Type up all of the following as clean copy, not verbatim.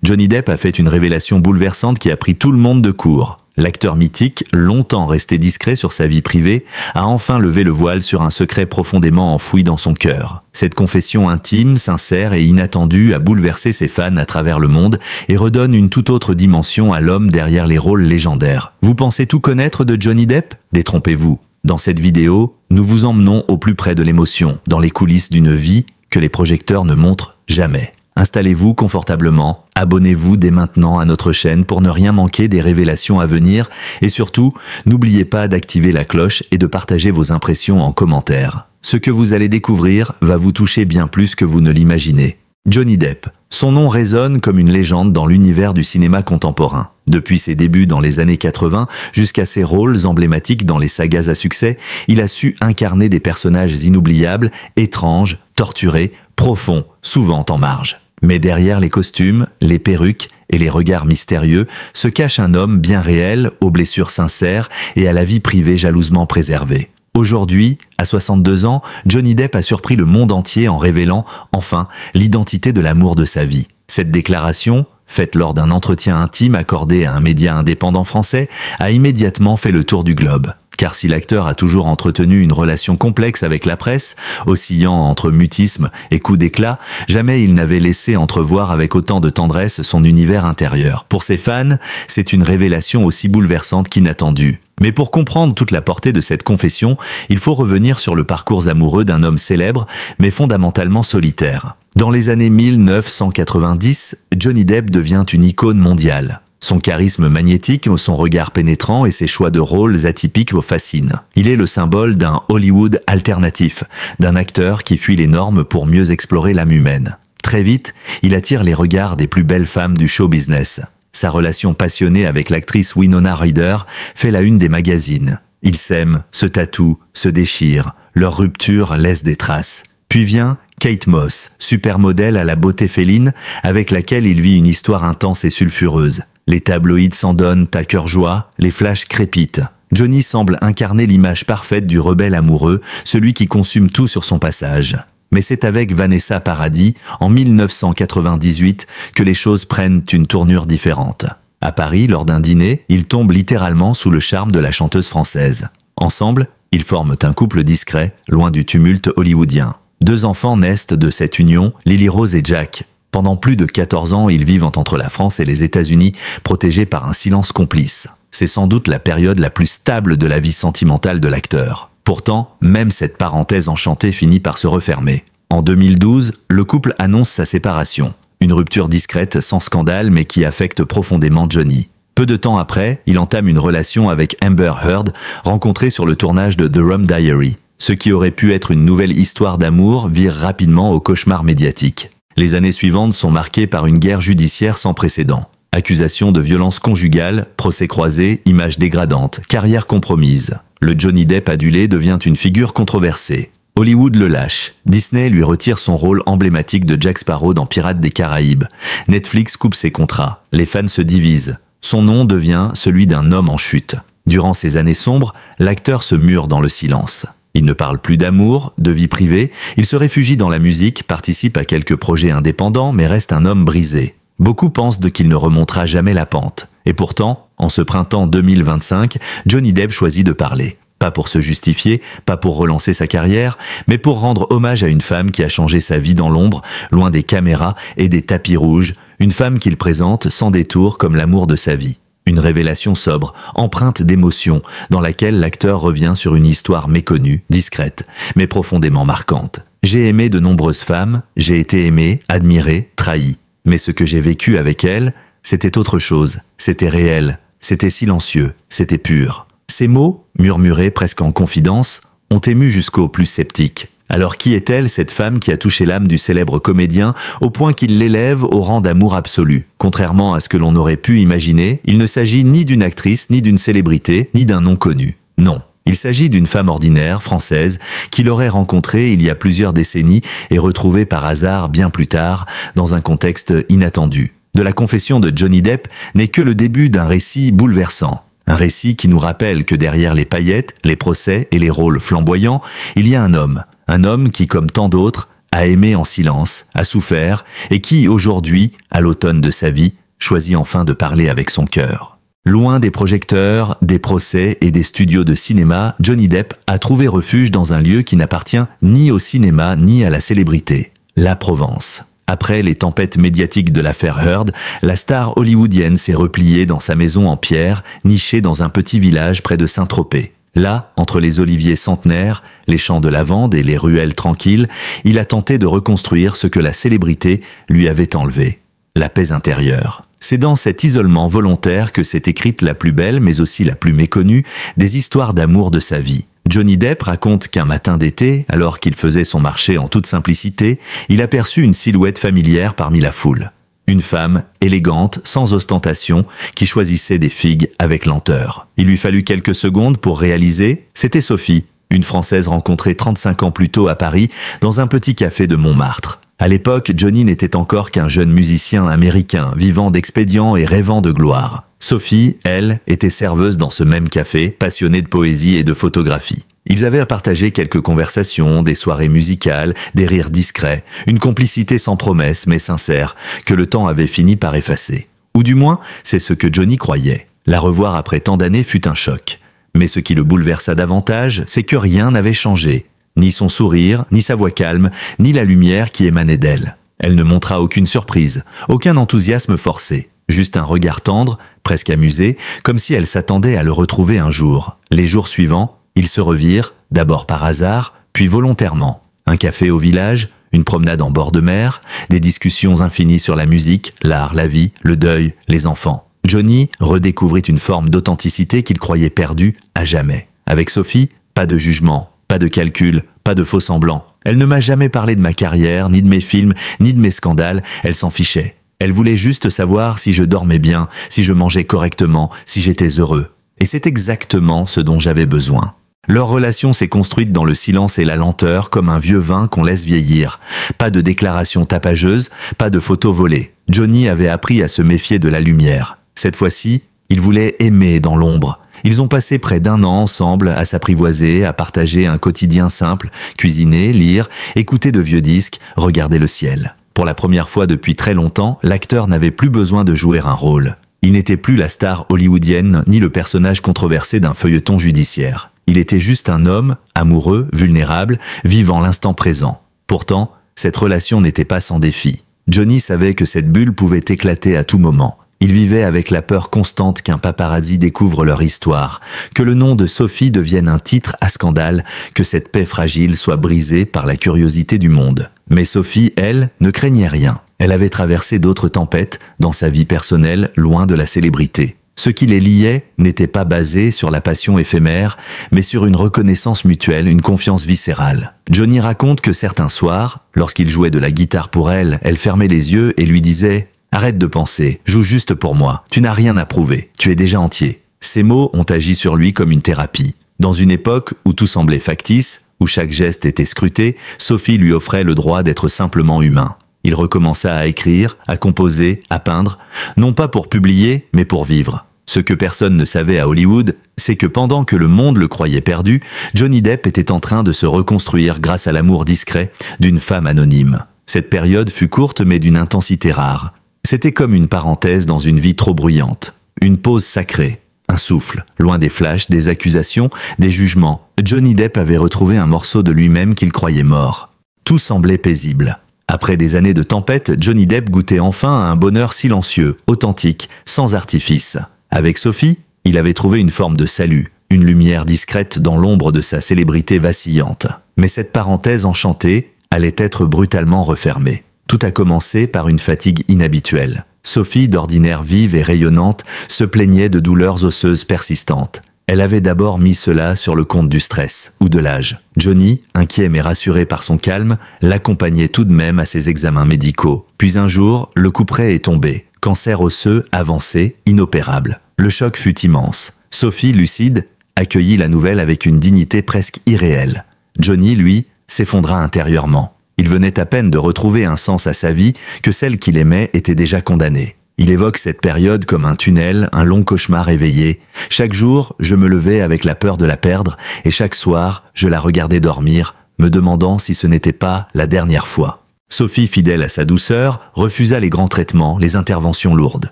Johnny Depp a fait une révélation bouleversante qui a pris tout le monde de court. L'acteur mythique, longtemps resté discret sur sa vie privée, a enfin levé le voile sur un secret profondément enfoui dans son cœur. Cette confession intime, sincère et inattendue a bouleversé ses fans à travers le monde et redonne une toute autre dimension à l'homme derrière les rôles légendaires. Vous pensez tout connaître de Johnny Depp? Détrompez-vous. Dans cette vidéo, nous vous emmenons au plus près de l'émotion, dans les coulisses d'une vie que les projecteurs ne montrent jamais. Installez-vous confortablement, abonnez-vous dès maintenant à notre chaîne pour ne rien manquer des révélations à venir et surtout, n'oubliez pas d'activer la cloche et de partager vos impressions en commentaire. Ce que vous allez découvrir va vous toucher bien plus que vous ne l'imaginez. Johnny Depp. Son nom résonne comme une légende dans l'univers du cinéma contemporain. Depuis ses débuts dans les années 80 jusqu'à ses rôles emblématiques dans les sagas à succès, il a su incarner des personnages inoubliables, étranges, torturés, profonds, souvent en marge. Mais derrière les costumes, les perruques et les regards mystérieux se cache un homme bien réel, aux blessures sincères et à la vie privée jalousement préservée. Aujourd'hui, à 62 ans, Johnny Depp a surpris le monde entier en révélant, enfin, l'identité de l'amour de sa vie. Cette déclaration, faite lors d'un entretien intime accordé à un média indépendant français, a immédiatement fait le tour du globe. Car si l'acteur a toujours entretenu une relation complexe avec la presse, oscillant entre mutisme et coups d'éclat, jamais il n'avait laissé entrevoir avec autant de tendresse son univers intérieur. Pour ses fans, c'est une révélation aussi bouleversante qu'inattendue. Mais pour comprendre toute la portée de cette confession, il faut revenir sur le parcours amoureux d'un homme célèbre, mais fondamentalement solitaire. Dans les années 1990, Johnny Depp devient une icône mondiale. Son charisme magnétique, son regard pénétrant et ses choix de rôles atypiques le fascinent. Il est le symbole d'un Hollywood alternatif, d'un acteur qui fuit les normes pour mieux explorer l'âme humaine. Très vite, il attire les regards des plus belles femmes du show business. Sa relation passionnée avec l'actrice Winona Ryder fait la une des magazines. Ils s'aiment, se tatouent, se déchirent. Leur rupture laisse des traces. Puis vient Kate Moss, supermodèle à la beauté féline, avec laquelle il vit une histoire intense et sulfureuse. Les tabloïds s'en donnent à cœur joie, les flashs crépitent. Johnny semble incarner l'image parfaite du rebelle amoureux, celui qui consume tout sur son passage. Mais c'est avec Vanessa Paradis, en 1998, que les choses prennent une tournure différente. À Paris, lors d'un dîner, il tombe littéralement sous le charme de la chanteuse française. Ensemble, ils forment un couple discret, loin du tumulte hollywoodien. 2 enfants naissent de cette union, Lily Rose et Jack. Pendant plus de 14 ans, ils vivent entre la France et les États-Unis, protégés par un silence complice. C'est sans doute la période la plus stable de la vie sentimentale de l'acteur. Pourtant, même cette parenthèse enchantée finit par se refermer. En 2012, le couple annonce sa séparation. Une rupture discrète, sans scandale, mais qui affecte profondément Johnny. Peu de temps après, il entame une relation avec Amber Heard, rencontrée sur le tournage de The Rum Diary. Ce qui aurait pu être une nouvelle histoire d'amour vire rapidement au cauchemar médiatique. Les années suivantes sont marquées par une guerre judiciaire sans précédent. Accusations de violence conjugale, procès croisés, images dégradantes, carrière compromise. Le Johnny Depp adulé devient une figure controversée. Hollywood le lâche. Disney lui retire son rôle emblématique de Jack Sparrow dans Pirates des Caraïbes. Netflix coupe ses contrats. Les fans se divisent. Son nom devient celui d'un homme en chute. Durant ces années sombres, l'acteur se mure dans le silence. Il ne parle plus d'amour, de vie privée, il se réfugie dans la musique, participe à quelques projets indépendants, mais reste un homme brisé. Beaucoup pensent qu'il ne remontera jamais la pente. Et pourtant, en ce printemps 2025, Johnny Depp choisit de parler. Pas pour se justifier, pas pour relancer sa carrière, mais pour rendre hommage à une femme qui a changé sa vie dans l'ombre, loin des caméras et des tapis rouges, une femme qu'il présente sans détour comme l'amour de sa vie. Une révélation sobre, empreinte d'émotion, dans laquelle l'acteur revient sur une histoire méconnue, discrète, mais profondément marquante. J'ai aimé de nombreuses femmes, j'ai été aimé, admiré, trahi. Mais ce que j'ai vécu avec elles, c'était autre chose, c'était réel, c'était silencieux, c'était pur. Ces mots, murmurés presque en confidence, ont ému jusqu'aux plus sceptiques. Alors qui est-elle, cette femme qui a touché l'âme du célèbre comédien au point qu'il l'élève au rang d'amour absolu? Contrairement à ce que l'on aurait pu imaginer, il ne s'agit ni d'une actrice, ni d'une célébrité, ni d'un nom connu. Non, il s'agit d'une femme ordinaire, française, qu'il aurait rencontrée il y a plusieurs décennies et retrouvée par hasard bien plus tard, dans un contexte inattendu. De la confession de Johnny Depp n'est que le début d'un récit bouleversant. Un récit qui nous rappelle que derrière les paillettes, les procès et les rôles flamboyants, il y a un homme qui, comme tant d'autres, a aimé en silence, a souffert, et qui, aujourd'hui, à l'automne de sa vie, choisit enfin de parler avec son cœur. Loin des projecteurs, des procès et des studios de cinéma, Johnny Depp a trouvé refuge dans un lieu qui n'appartient ni au cinéma ni à la célébrité, la Provence. Après les tempêtes médiatiques de l'affaire Heard, la star hollywoodienne s'est repliée dans sa maison en pierre, nichée dans un petit village près de Saint-Tropez. Là, entre les oliviers centenaires, les champs de lavande et les ruelles tranquilles, il a tenté de reconstruire ce que la célébrité lui avait enlevé, la paix intérieure. C'est dans cet isolement volontaire que s'est écrite la plus belle, mais aussi la plus méconnue, des histoires d'amour de sa vie. Johnny Depp raconte qu'un matin d'été, alors qu'il faisait son marché en toute simplicité, il aperçut une silhouette familière parmi la foule. Une femme, élégante, sans ostentation, qui choisissait des figues avec lenteur. Il lui fallut quelques secondes pour réaliser, c'était Sophie, une Française rencontrée 35 ans plus tôt à Paris, dans un petit café de Montmartre. À l'époque, Johnny n'était encore qu'un jeune musicien américain, vivant d'expédients et rêvant de gloire. Sophie, elle, était serveuse dans ce même café, passionnée de poésie et de photographie. Ils avaient à partager quelques conversations, des soirées musicales, des rires discrets, une complicité sans promesse mais sincère, que le temps avait fini par effacer. Ou du moins, c'est ce que Johnny croyait. La revoir après tant d'années fut un choc. Mais ce qui le bouleversa davantage, c'est que rien n'avait changé. Ni son sourire, ni sa voix calme, ni la lumière qui émanait d'elle. Elle ne montra aucune surprise, aucun enthousiasme forcé. Juste un regard tendre, presque amusé, comme si elle s'attendait à le retrouver un jour. Les jours suivants, ils se revirent, d'abord par hasard, puis volontairement. Un café au village, une promenade en bord de mer, des discussions infinies sur la musique, l'art, la vie, le deuil, les enfants. Johnny redécouvrit une forme d'authenticité qu'il croyait perdue à jamais. Avec Sophie, pas de jugement, pas de calcul, pas de faux semblants. Elle ne m'a jamais parlé de ma carrière, ni de mes films, ni de mes scandales, elle s'en fichait. Elle voulait juste savoir si je dormais bien, si je mangeais correctement, si j'étais heureux. Et c'est exactement ce dont j'avais besoin. Leur relation s'est construite dans le silence et la lenteur, comme un vieux vin qu'on laisse vieillir. Pas de déclarations tapageuses, pas de photos volées. Johnny avait appris à se méfier de la lumière. Cette fois-ci, il voulait aimer dans l'ombre. Ils ont passé près d'1 an ensemble à s'apprivoiser, à partager un quotidien simple, cuisiner, lire, écouter de vieux disques, regarder le ciel. Pour la première fois depuis très longtemps, l'acteur n'avait plus besoin de jouer un rôle. Il n'était plus la star hollywoodienne ni le personnage controversé d'un feuilleton judiciaire. Il était juste un homme, amoureux, vulnérable, vivant l'instant présent. Pourtant, cette relation n'était pas sans défi. Johnny savait que cette bulle pouvait éclater à tout moment. Ils vivaient avec la peur constante qu'un paparazzi découvre leur histoire, que le nom de Sophie devienne un titre à scandale, que cette paix fragile soit brisée par la curiosité du monde. Mais Sophie, elle, ne craignait rien. Elle avait traversé d'autres tempêtes dans sa vie personnelle, loin de la célébrité. Ce qui les liait n'était pas basé sur la passion éphémère, mais sur une reconnaissance mutuelle, une confiance viscérale. Johnny raconte que certains soirs, lorsqu'il jouait de la guitare pour elle, elle fermait les yeux et lui disait « Arrête de penser, joue juste pour moi, tu n'as rien à prouver, tu es déjà entier ». Ces mots ont agi sur lui comme une thérapie. Dans une époque où tout semblait factice, où chaque geste était scruté, Sophie lui offrait le droit d'être simplement humain. Il recommença à écrire, à composer, à peindre, non pas pour publier, mais pour vivre. Ce que personne ne savait à Hollywood, c'est que pendant que le monde le croyait perdu, Johnny Depp était en train de se reconstruire grâce à l'amour discret d'une femme anonyme. Cette période fut courte mais d'une intensité rare. C'était comme une parenthèse dans une vie trop bruyante. Une pause sacrée, un souffle, loin des flashs, des accusations, des jugements. Johnny Depp avait retrouvé un morceau de lui-même qu'il croyait mort. Tout semblait paisible. Après des années de tempête, Johnny Depp goûtait enfin à un bonheur silencieux, authentique, sans artifice. Avec Sophie, il avait trouvé une forme de salut, une lumière discrète dans l'ombre de sa célébrité vacillante. Mais cette parenthèse enchantée allait être brutalement refermée. Tout a commencé par une fatigue inhabituelle. Sophie, d'ordinaire vive et rayonnante, se plaignait de douleurs osseuses persistantes. Elle avait d'abord mis cela sur le compte du stress ou de l'âge. Johnny, inquiet mais rassuré par son calme, l'accompagnait tout de même à ses examens médicaux. Puis un jour, le couperet est tombé. Cancer osseux avancé, inopérable. Le choc fut immense. Sophie, lucide, accueillit la nouvelle avec une dignité presque irréelle. Johnny, lui, s'effondra intérieurement. Il venait à peine de retrouver un sens à sa vie que celle qu'il aimait était déjà condamnée. Il évoque cette période comme un tunnel, un long cauchemar éveillé. Chaque jour, je me levais avec la peur de la perdre et chaque soir, je la regardais dormir, me demandant si ce n'était pas la dernière fois. Sophie, fidèle à sa douceur, refusa les grands traitements, les interventions lourdes.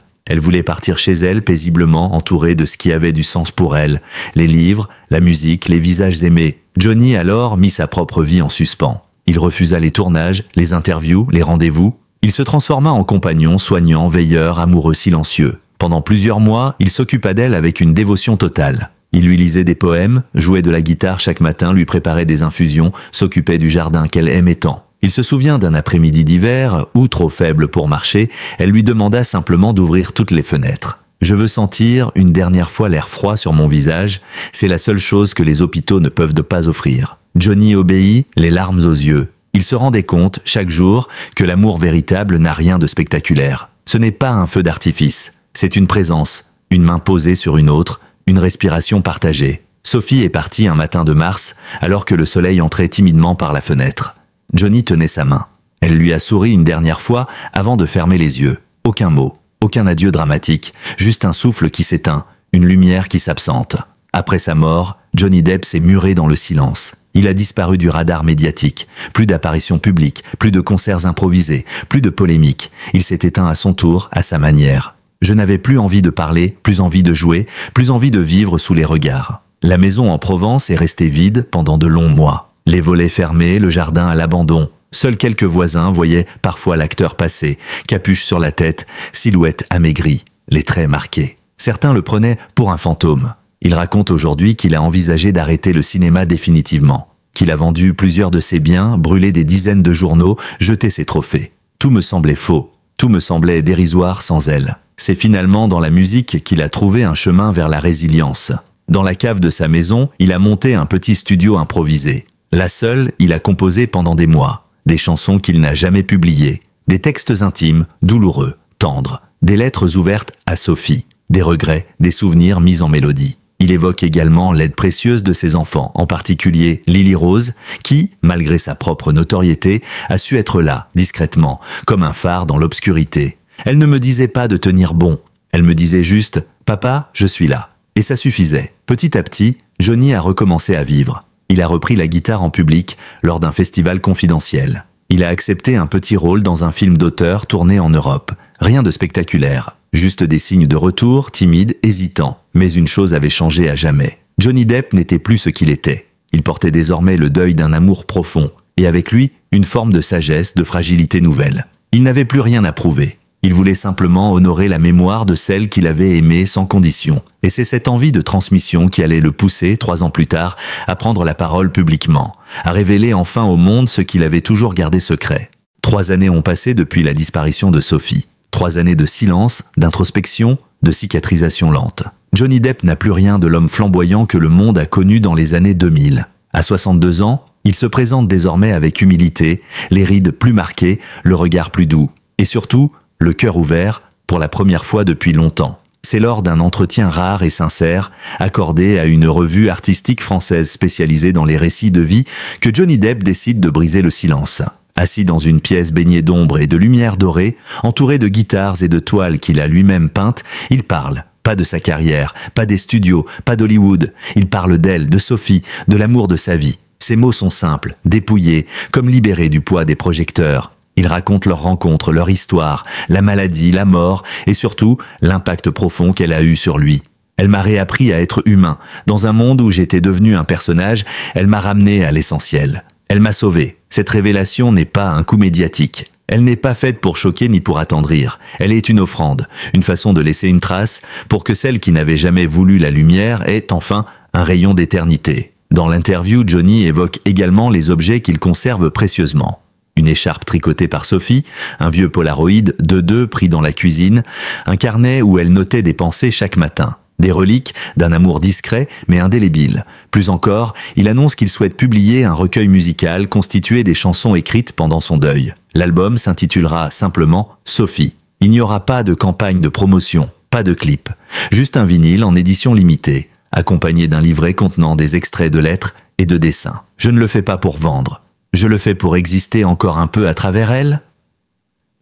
Elle voulait partir chez elle paisiblement, entourée de ce qui avait du sens pour elle, les livres, la musique, les visages aimés. Johnny alors mit sa propre vie en suspens. Il refusa les tournages, les interviews, les rendez-vous. Il se transforma en compagnon, soignant, veilleur, amoureux, silencieux. Pendant plusieurs mois, il s'occupa d'elle avec une dévotion totale. Il lui lisait des poèmes, jouait de la guitare chaque matin, lui préparait des infusions, s'occupait du jardin qu'elle aimait tant. Il se souvient d'un après-midi d'hiver, où, trop faible pour marcher, elle lui demanda simplement d'ouvrir toutes les fenêtres. « Je veux sentir une dernière fois l'air froid sur mon visage, c'est la seule chose que les hôpitaux ne peuvent pas offrir. » Johnny obéit, les larmes aux yeux. Il se rendait compte, chaque jour, que l'amour véritable n'a rien de spectaculaire. Ce n'est pas un feu d'artifice, c'est une présence, une main posée sur une autre, une respiration partagée. Sophie est partie un matin de mars, alors que le soleil entrait timidement par la fenêtre. Johnny tenait sa main. Elle lui a souri une dernière fois avant de fermer les yeux. Aucun mot, aucun adieu dramatique, juste un souffle qui s'éteint, une lumière qui s'absente. Après sa mort, Johnny Depp s'est muré dans le silence. Il a disparu du radar médiatique. Plus d'apparitions publiques, plus de concerts improvisés, plus de polémiques. Il s'est éteint à son tour, à sa manière. Je n'avais plus envie de parler, plus envie de jouer, plus envie de vivre sous les regards. La maison en Provence est restée vide pendant de longs mois. Les volets fermés, le jardin à l'abandon. Seuls quelques voisins voyaient parfois l'acteur passer, capuche sur la tête, silhouette amaigrie, les traits marqués. Certains le prenaient pour un fantôme. Il raconte aujourd'hui qu'il a envisagé d'arrêter le cinéma définitivement, qu'il a vendu plusieurs de ses biens, brûlé des dizaines de journaux, jeté ses trophées. Tout me semblait faux, tout me semblait dérisoire sans elle. C'est finalement dans la musique qu'il a trouvé un chemin vers la résilience. Dans la cave de sa maison, il a monté un petit studio improvisé. Là seul, il a composé pendant des mois, des chansons qu'il n'a jamais publiées, des textes intimes, douloureux, tendres, des lettres ouvertes à Sophie, des regrets, des souvenirs mis en mélodie. Il évoque également l'aide précieuse de ses enfants, en particulier Lily Rose, qui, malgré sa propre notoriété, a su être là, discrètement, comme un phare dans l'obscurité. Elle ne me disait pas de tenir bon, elle me disait juste « Papa, je suis là ». Et ça suffisait. Petit à petit, Johnny a recommencé à vivre. Il a repris la guitare en public lors d'un festival confidentiel. Il a accepté un petit rôle dans un film d'auteur tourné en Europe. Rien de spectaculaire. Juste des signes de retour, timides, hésitants. Mais une chose avait changé à jamais. Johnny Depp n'était plus ce qu'il était. Il portait désormais le deuil d'un amour profond, et avec lui, une forme de sagesse, de fragilité nouvelle. Il n'avait plus rien à prouver. Il voulait simplement honorer la mémoire de celle qu'il avait aimée sans condition. Et c'est cette envie de transmission qui allait le pousser, 3 ans plus tard, à prendre la parole publiquement, à révéler enfin au monde ce qu'il avait toujours gardé secret. 3 années ont passé depuis la disparition de Sophie. 3 années de silence, d'introspection, de cicatrisation lente. Johnny Depp n'a plus rien de l'homme flamboyant que le monde a connu dans les années 2000. À 62 ans, il se présente désormais avec humilité, les rides plus marquées, le regard plus doux. Et surtout, le cœur ouvert, pour la première fois depuis longtemps. C'est lors d'un entretien rare et sincère, accordé à une revue artistique française spécialisée dans les récits de vie, que Johnny Depp décide de briser le silence. Assis dans une pièce baignée d'ombre et de lumière dorée, entouré de guitares et de toiles qu'il a lui-même peintes, il parle. Pas de sa carrière, pas des studios, pas d'Hollywood. Il parle d'elle, de Sophie, de l'amour de sa vie. Ses mots sont simples, dépouillés, comme libérés du poids des projecteurs. Il raconte leur rencontre, leur histoire, la maladie, la mort et surtout l'impact profond qu'elle a eu sur lui. Elle m'a réappris à être humain. Dans un monde où j'étais devenu un personnage, elle m'a ramené à l'essentiel. Elle m'a sauvé. Cette révélation n'est pas un coup médiatique. Elle n'est pas faite pour choquer ni pour attendrir. Elle est une offrande, une façon de laisser une trace pour que celle qui n'avait jamais voulu la lumière ait enfin un rayon d'éternité. Dans l'interview, Johnny évoque également les objets qu'il conserve précieusement. Une écharpe tricotée par Sophie, un vieux Polaroid de 2 pris dans la cuisine, un carnet où elle notait des pensées chaque matin. Des reliques d'un amour discret mais indélébile. Plus encore, il annonce qu'il souhaite publier un recueil musical constitué des chansons écrites pendant son deuil. L'album s'intitulera simplement « Sophie ». Il n'y aura pas de campagne de promotion, pas de clip. Juste un vinyle en édition limitée, accompagné d'un livret contenant des extraits de lettres et de dessins. Je ne le fais pas pour vendre. Je le fais pour exister encore un peu à travers elle.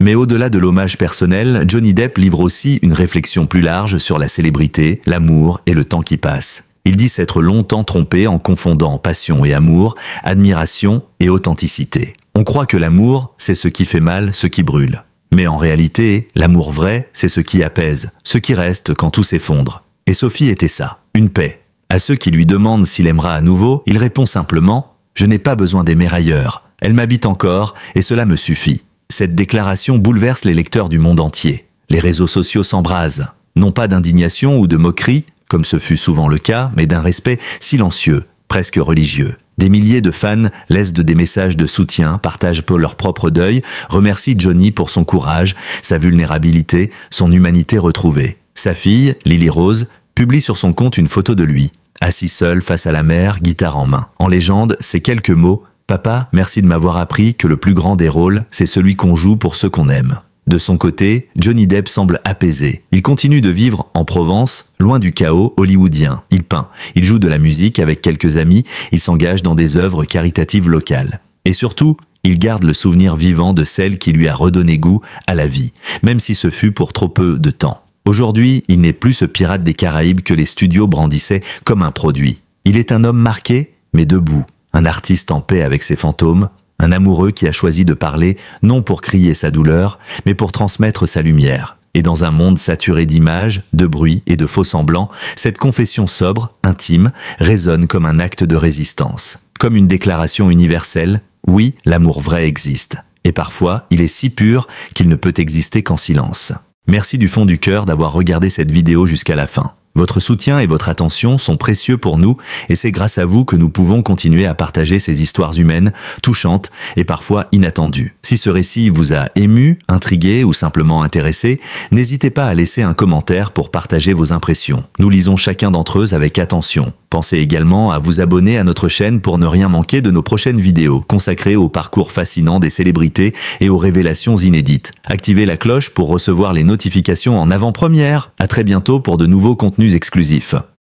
Mais au-delà de l'hommage personnel, Johnny Depp livre aussi une réflexion plus large sur la célébrité, l'amour et le temps qui passe. Il dit s'être longtemps trompé en confondant passion et amour, admiration et authenticité. On croit que l'amour, c'est ce qui fait mal, ce qui brûle. Mais en réalité, l'amour vrai, c'est ce qui apaise, ce qui reste quand tout s'effondre. Et Sophie était ça, une paix. À ceux qui lui demandent s'il aimera à nouveau, il répond simplement « Je n'ai pas besoin d'aimer ailleurs. Elle m'habite encore et cela me suffit ». Cette déclaration bouleverse les lecteurs du monde entier. Les réseaux sociaux s'embrasent, non pas d'indignation ou de moquerie, comme ce fut souvent le cas, mais d'un respect silencieux, presque religieux. Des milliers de fans laissent des messages de soutien, partagent leur propre deuil, remercient Johnny pour son courage, sa vulnérabilité, son humanité retrouvée. Sa fille, Lily Rose, publie sur son compte une photo de lui, assis seul face à la mer, guitare en main. En légende, ces quelques mots « Papa, merci de m'avoir appris que le plus grand des rôles, c'est celui qu'on joue pour ceux qu'on aime ». De son côté, Johnny Depp semble apaisé. Il continue de vivre en Provence, loin du chaos hollywoodien. Il peint, il joue de la musique avec quelques amis, il s'engage dans des œuvres caritatives locales. Et surtout, il garde le souvenir vivant de celle qui lui a redonné goût à la vie, même si ce fut pour trop peu de temps. Aujourd'hui, il n'est plus ce pirate des Caraïbes que les studios brandissaient comme un produit. Il est un homme marqué, mais debout, un artiste en paix avec ses fantômes, un amoureux qui a choisi de parler non pour crier sa douleur, mais pour transmettre sa lumière. Et dans un monde saturé d'images, de bruit et de faux-semblants, cette confession sobre, intime, résonne comme un acte de résistance. Comme une déclaration universelle, oui, l'amour vrai existe. Et parfois, il est si pur qu'il ne peut exister qu'en silence. Merci du fond du cœur d'avoir regardé cette vidéo jusqu'à la fin. Votre soutien et votre attention sont précieux pour nous et c'est grâce à vous que nous pouvons continuer à partager ces histoires humaines, touchantes et parfois inattendues. Si ce récit vous a ému, intrigué ou simplement intéressé, n'hésitez pas à laisser un commentaire pour partager vos impressions. Nous lisons chacun d'entre eux avec attention. Pensez également à vous abonner à notre chaîne pour ne rien manquer de nos prochaines vidéos consacrées au parcours fascinant des célébrités et aux révélations inédites. Activez la cloche pour recevoir les notifications en avant-première. À très bientôt pour de nouveaux contenus exclusifs.